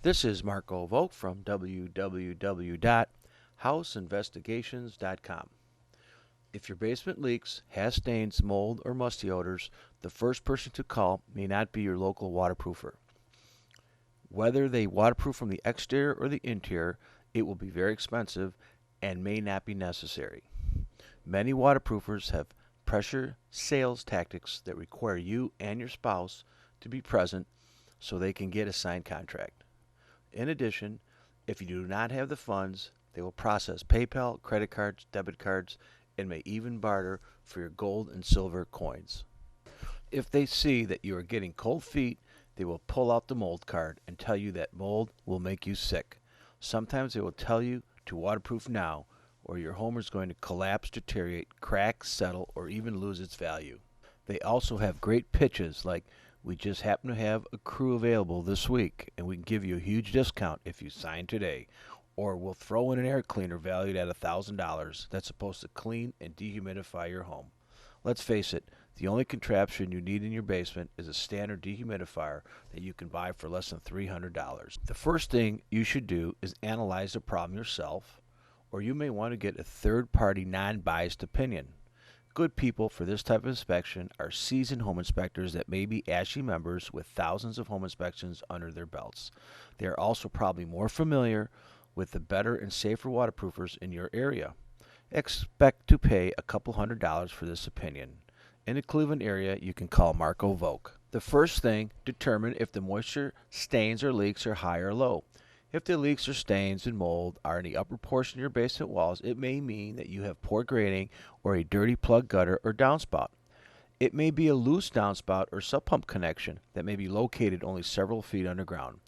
This is Marco Volk from www.houseinvestigations.com. If your basement leaks, has stains, mold, or musty odors, the first person to call may not be your local waterproofer. Whether they waterproof from the exterior or the interior, it will be very expensive and may not be necessary. Many waterproofers have pressure sales tactics that require you and your spouse to be present so they can get a signed contract. In addition, if you do not have the funds, they will process PayPal, credit cards, debit cards, and may even barter for your gold and silver coins. If they see that you are getting cold feet, they will pull out the mold card and tell you that mold will make you sick. Sometimes they will tell you to waterproof now, or your home is going to collapse, deteriorate, crack, settle, or even lose its value. They also have great pitches like, we just happen to have a crew available this week, and we can give you a huge discount if you sign today. Or we'll throw in an air cleaner valued at $1,000 that's supposed to clean and dehumidify your home. Let's face it, the only contraption you need in your basement is a standard dehumidifier that you can buy for less than $300. The first thing you should do is analyze the problem yourself, or you may want to get a third-party non-biased opinion. Good people for this type of inspection are seasoned home inspectors that may be ASHI members with thousands of home inspections under their belts. They are also probably more familiar with the better and safer waterproofers in your area. Expect to pay a couple $100s for this opinion. In the Cleveland area, you can call Marco Volk. The first thing, determine if the moisture stains or leaks are high or low. If the leaks or stains and mold are in the upper portion of your basement walls, it may mean that you have poor grading or a dirty plug gutter or downspout. It may be a loose downspout or sub-pump connection that may be located only several feet underground.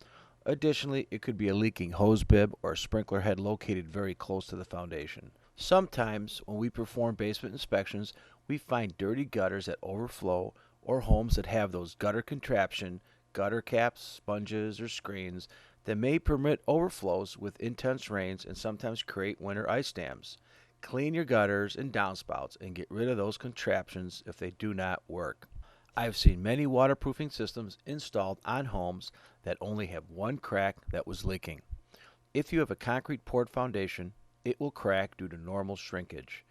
Additionally, it could be a leaking hose bib or a sprinkler head located very close to the foundation. Sometimes, when we perform basement inspections, we find dirty gutters that overflow or homes that have those gutter contraption, gutter caps, sponges, or screens that may permit overflows with intense rains and sometimes create winter ice dams. Clean your gutters and downspouts and get rid of those contraptions if they do not work. I've seen many waterproofing systems installed on homes that only have one crack that was leaking. If you have a concrete poured foundation, it will crack due to normal shrinkage.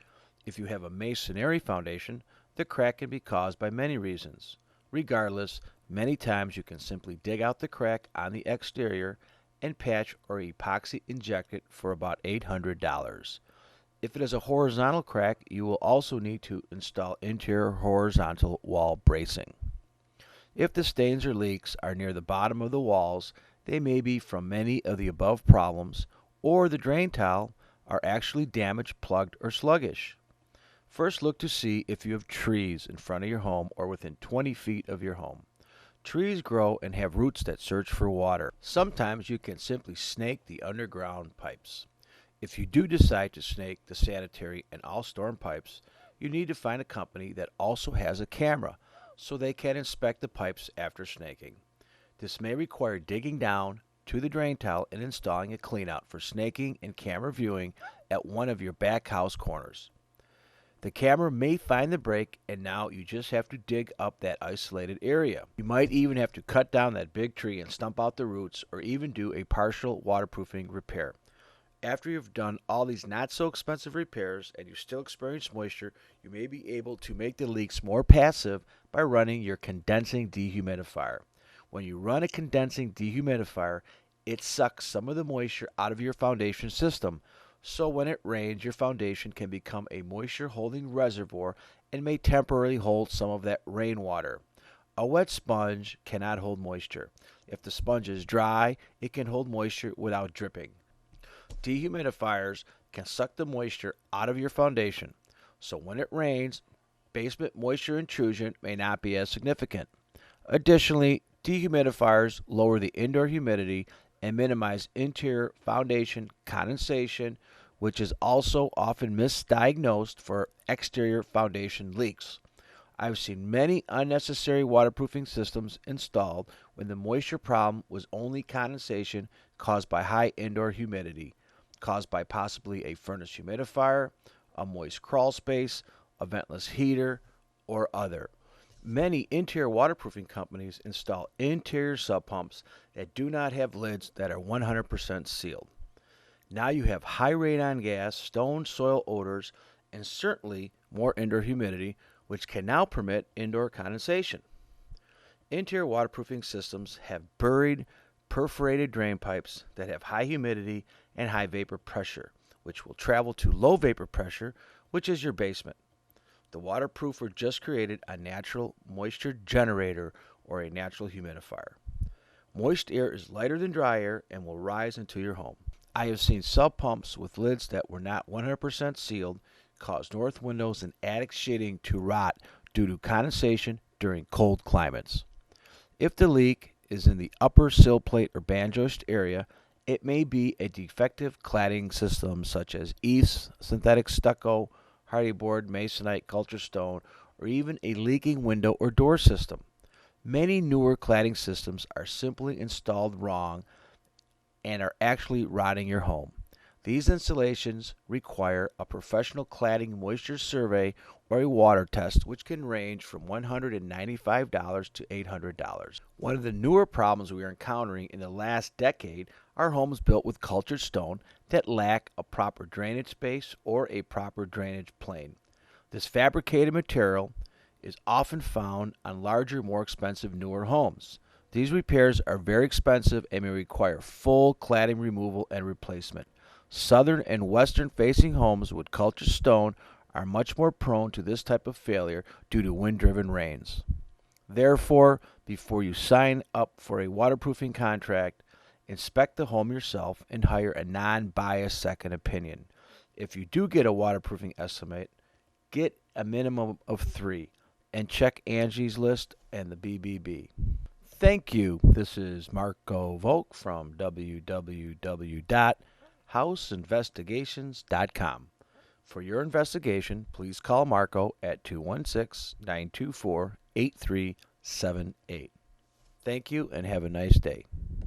If you have a masonry foundation, the crack can be caused by many reasons. Regardless, many times you can simply dig out the crack on the exterior and patch or epoxy inject it for about $800. If it is a horizontal crack, you will also need to install interior horizontal wall bracing. If the stains or leaks are near the bottom of the walls, they may be from many of the above problems, or the drain tile are actually damaged, plugged, or sluggish. First, look to see if you have trees in front of your home or within 20 feet of your home. Trees grow and have roots that search for water. Sometimes you can simply snake the underground pipes. If you do decide to snake the sanitary and all storm pipes, you need to find a company that also has a camera so they can inspect the pipes after snaking. This may require digging down to the drain tile and installing a cleanout for snaking and camera viewing at one of your back house corners. The camera may find the break, and now you just have to dig up that isolated area. You might even have to cut down that big tree and stump out the roots, or even do a partial waterproofing repair. After you've done all these not so expensive repairs and you still experience moisture, you may be able to make the leaks more passive by running your condensing dehumidifier. When you run a condensing dehumidifier, it sucks some of the moisture out of your foundation system. So when it rains, your foundation can become a moisture-holding reservoir and may temporarily hold some of that rainwater. A wet sponge cannot hold moisture. If the sponge is dry, it can hold moisture without dripping. Dehumidifiers can suck the moisture out of your foundation, so when it rains, basement moisture intrusion may not be as significant. Additionally, dehumidifiers lower the indoor humidity and minimize interior foundation condensation, which is also often misdiagnosed for exterior foundation leaks. I've seen many unnecessary waterproofing systems installed when the moisture problem was only condensation caused by high indoor humidity, caused by possibly a furnace humidifier, a moist crawl space, a ventless heater, or other. Many interior waterproofing companies install interior sub pumps that do not have lids that are 100% sealed. Now you have high radon gas, stone soil odors, and certainly more indoor humidity, which can now permit indoor condensation. Interior waterproofing systems have buried, perforated drain pipes that have high humidity and high vapor pressure, which will travel to low vapor pressure, which is your basement. The waterproofer just created a natural moisture generator or a natural humidifier. Moist air is lighter than dry air and will rise into your home. I have seen sub pumps with lids that were not 100% sealed cause north windows and attic sheeting to rot due to condensation during cold climates. If the leak is in the upper sill plate or band joist area, it may be a defective cladding system such as eaves, synthetic stucco, hardy board, masonite, culture stone, or even a leaking window or door system. Many newer cladding systems are simply installed wrong and are actually rotting your home. These installations require a professional cladding moisture survey or a water test, which can range from $195 to $800. One of the newer problems we are encountering in the last decade are homes built with cultured stone that lack a proper drainage space or a proper drainage plane. This fabricated material is often found on larger, more expensive, newer homes. These repairs are very expensive and may require full cladding removal and replacement. Southern and western facing homes with cultured stone are much more prone to this type of failure due to wind-driven rains. Therefore, before you sign up for a waterproofing contract, inspect the home yourself and hire a non-biased second opinion. If you do get a waterproofing estimate, get a minimum of 3 and check Angie's List and the BBB. Thank you. This is Marco Volk from www.houseinvestigations.com. For your investigation, please call Marco at 216-924-8378. Thank you and have a nice day.